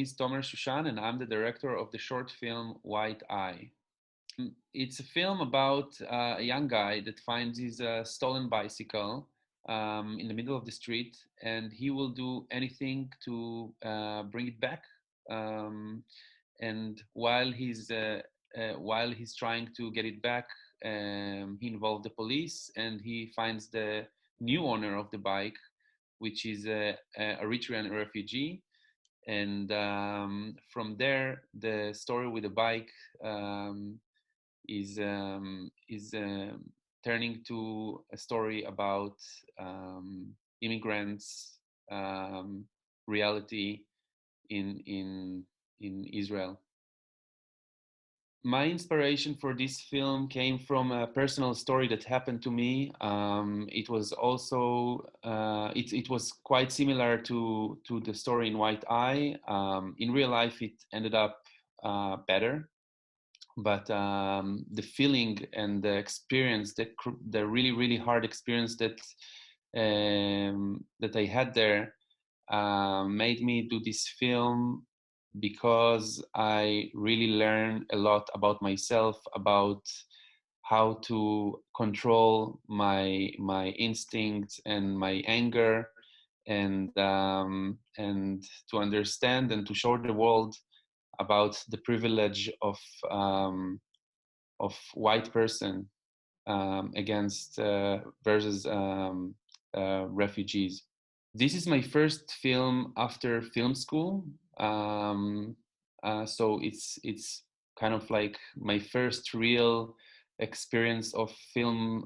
is Tomer Shushan, and I'm the director of the short film White Eye. It's a film about a young guy that finds his stolen bicycle in the middle of the street, and he will do anything to bring it back. Um, and while he's trying to get it back, he involved the police, and he finds the new owner of the bike, which is a Eritrean refugee. And from there, the story with the bike um, is turning to a story about immigrants, um, reality in Israel. My inspiration for this film came from a personal story that happened to me. It was also it was quite similar to the story in White Eye. In real life, it ended up better, but the feeling and the experience, the really hard experience that I had there made me do this film, because I really learned a lot about myself, about how to control my instincts and my anger, and to understand and to show the world about the privilege um, of white person against versus refugees. This is my first film after film school, um, so it's kind of like my first real experience of film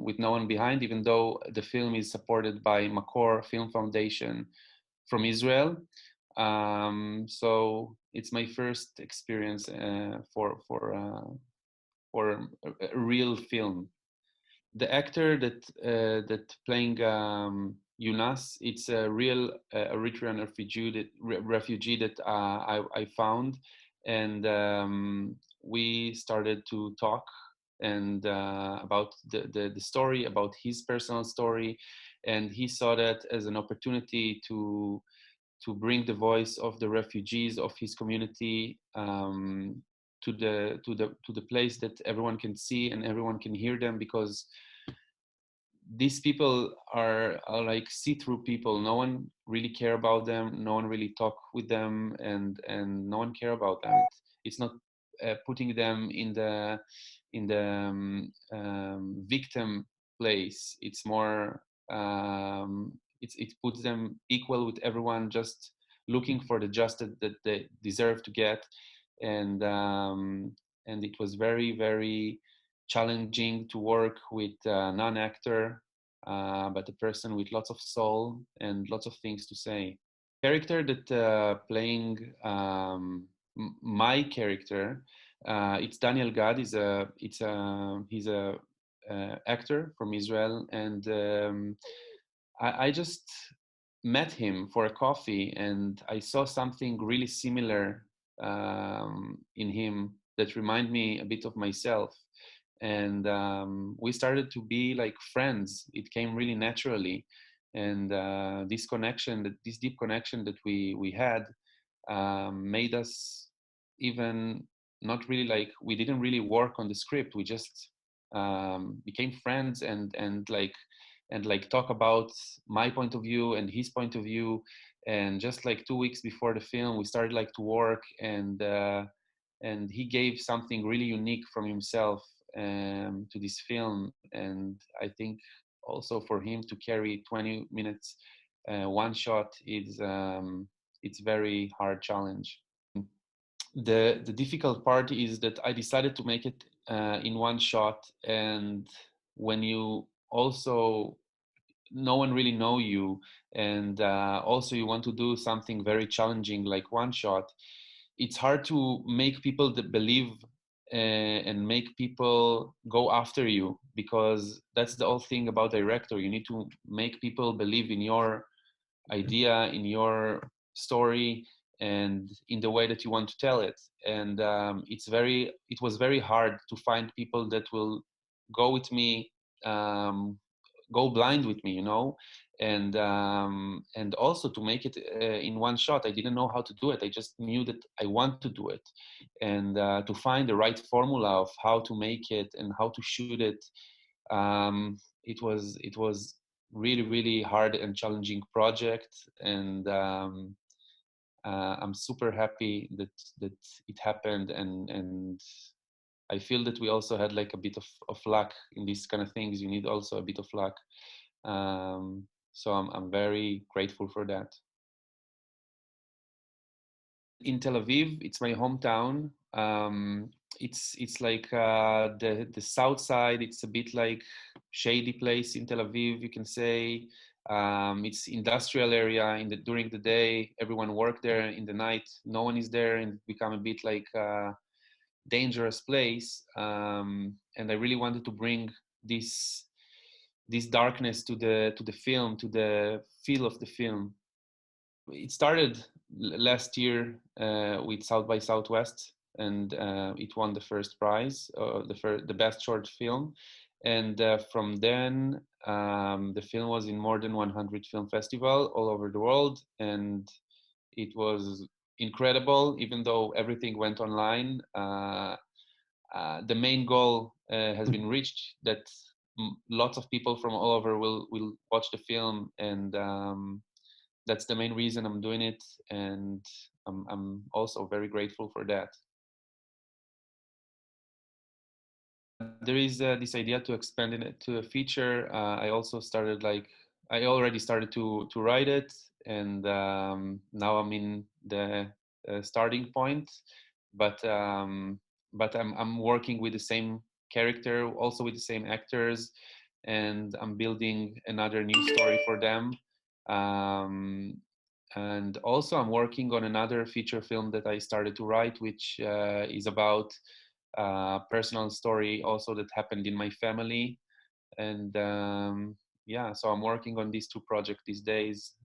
with no one behind, even though the film is supported by Makor Film Foundation from Israel. So it's my first experience for a real film. The actor that playing Yunus, it's a real Eritrean refugee that I found, and we started to talk and about the story, about his personal story, and he saw that as an opportunity to bring the voice of the refugees of his community to the place that everyone can see and everyone can hear them, because these people are like see-through people. No one really care about them, no one really talk with them, and no one care about them. It's not putting them in the victim place. It's more it puts them equal with everyone, just looking for the justice that they deserve to get. And um, and it was very challenging to work with a non-actor, but a person with lots of soul and lots of things to say. Character that playing my character, it's Daniel Gad. He's a actor from Israel, and I just met him for a coffee, and I saw something really similar in him that remind me a bit of myself. And we started to be like friends. It came really naturally, and this deep connection that we had, made us even not really like we didn't really work on the script. We just became friends, and talk about my point of view and his point of view. And just like 2 weeks before the film, we started like to work, and he gave something really unique from himself to this film. And I think also for him to carry 20 minutes one shot is it's very hard challenge. The difficult part is that I decided to make it in one shot, and when you also no one really know you, and also you want to do something very challenging like one shot, it's hard to make people that believe and make people go after you, because that's the whole thing about director. You need to make people believe in your idea, in your story, and in the way that you want to tell it. And it was very hard to find people that will go with me, um, go blind with me, you know, and also to make it in one shot. I didn't know how to do it. I just knew that I want to do it, and to find the right formula of how to make it and how to shoot it. It was really hard and challenging project, and I'm super happy that it happened, and I feel that we also had like a bit of luck in these kind of things. You need also a bit of luck. So I'm very grateful for that. In Tel Aviv. It's my hometown. It's like the south side. It's a bit like shady place in Tel Aviv, you can say. It's industrial area during the day. Everyone work there. In the night, no one is there, and it become a bit like a dangerous place. And I really wanted to bring this this darkness to the film, to the feel of the film. It started last year with South by Southwest, and it won the first prize, the best short film. And from then, the film was in more than 100 film festival all over the world, and it was incredible. Even though everything went online, the main goal has been reached. That lots of people from all over will watch the film, and that's the main reason I'm doing it, and I'm also very grateful for that. There is this idea to expand it to a feature. I also started like I already started to write it, and now I'm in the starting point. But I'm working with the same character, also with the same actors, and I'm building another new story for them. Um, and also, I'm working on another feature film that I started to write, which is about personal story also that happened in my family. And yeah, so I'm working on these two projects these days.